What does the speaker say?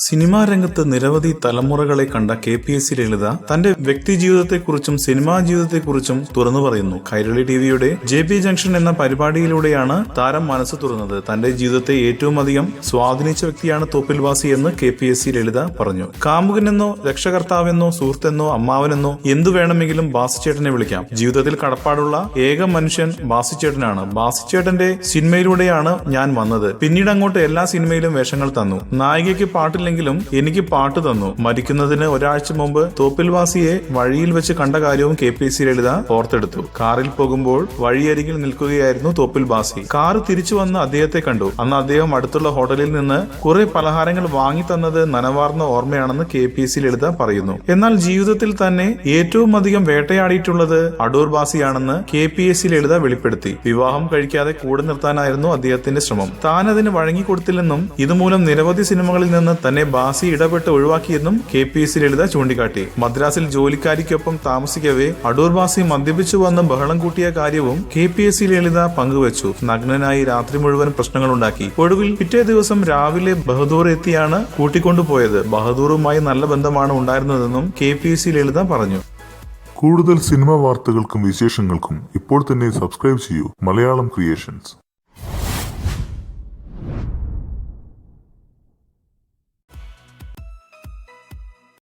Cinema രംഗത്ത് നിരവധി തലമുറകളെ കണ്ട KPSC ലളിത തന്റെ വ്യക്തി ജീവിതത്തെക്കുറിച്ചും സിനിമാ ജീവിതത്തെക്കുറിച്ചും തുറന്നു പറയുന്നു. കൈരളി ടിവിയുടെ JB ജംഗ്ഷൻ എന്ന പരിപാടിയിലൂടെയാണ് താരം മനസ്സ് തുറന്നത്. തന്റെ ജീവിതത്തെ ഏറ്റവും അധികം സ്വാധീനിച്ച വ്യക്തിയാണ് തോപ്പിൽ വാസി എന്ന് KPSC ലളിത പറഞ്ഞു. കാമുകനെന്നോ രക്ഷകർത്താവെന്നോ സുഹൃത്തെന്നോ അമ്മാവനെന്നോ എന്തു വേണമെങ്കിലും ബാസിച്ചേട്ടനെ വിളിക്കാം. ജീവിതത്തിൽ കടപ്പാടുള്ള ഏക മനുഷ്യൻ ബാസിച്ചേട്ടനാണ്. ബാസിച്ചേട്ടന്റെ സിനിമയിലൂടെയാണ് ഞാൻ വന്നത്. പിന്നീട് അങ്ങോട്ട് എല്ലാ സിനിമയിലും വേഷങ്ങൾ തന്നു. നായികയ്ക്ക് പാട്ടില്ലെങ്കിൽ എനിക്ക് പാട്ട് തന്നു. മരിക്കുന്നതിന് ഒരാഴ്ച മുമ്പ് തോപ്പിൽ വാസിയെ വഴിയിൽ വെച്ച് കണ്ട കാര്യവും KPSC ലളിത ഓർത്തെടുത്തു. കാറിൽ പോകുമ്പോൾ വഴിയരികിൽ നിൽക്കുകയായിരുന്നു തോപ്പിൽ വാസി. കാർ തിരിച്ചു വന്ന് അദ്ദേഹത്തെ കണ്ടു. അന്ന് അദ്ദേഹം അടുത്തുള്ള ഹോട്ടലിൽ നിന്ന് കുറെ പലഹാരങ്ങൾ വാങ്ങി തന്നത് നനവാർന്ന ഓർമ്മയാണെന്ന് KPSC ലളിത പറയുന്നു. എന്നാൽ ജീവിതത്തിൽ തന്നെ ഏറ്റവും അധികം വേട്ടയാടിയിട്ടുള്ളത് അടൂർ വാസിയാണെന്ന് KPSC ലളിത വെളിപ്പെടുത്തി. വിവാഹം കഴിക്കാതെ കൂടെ നിർത്താനായിരുന്നു അദ്ദേഹത്തിന്റെ ശ്രമം. താൻ അതിന് വഴങ്ങിക്കൊടുത്തില്ലെന്നും ഇതുമൂലം നിരവധി സിനിമകളിൽ നിന്ന് തന്നെ ബാസി ഇടപെട്ട് ഒഴിവാക്കിയെന്നും KPSC ലളിത ചൂണ്ടിക്കാട്ടി. മദ്രാസിൽ ജോലിക്കാരിക്കൊപ്പം താമസിക്കവേ അടൂർ ബാസി മദ്യപിച്ചു വന്ന് ബഹളം കൂട്ടിയ കാര്യവും KPSC ലളിത പങ്കുവച്ചു. നഗ്നനായി രാത്രി മുഴുവൻ പ്രശ്നങ്ങളുണ്ടാക്കി. ഒടുവിൽ പിറ്റേ ദിവസം രാവിലെ ബഹദൂർ എത്തിയാണ് കൂട്ടിക്കൊണ്ടുപോയത്. ബഹദൂറുമായി നല്ല ബന്ധമാണ് ഉണ്ടായിരുന്നതെന്നും KPSC ലളിത പറഞ്ഞു. കൂടുതൽ സിനിമാ വാർത്തകൾക്കും വിശേഷങ്ങൾക്കും ഇപ്പോൾ തന്നെ സബ്സ്ക്രൈബ് ചെയ്യൂ മലയാളം ക്രിയേഷൻസ്.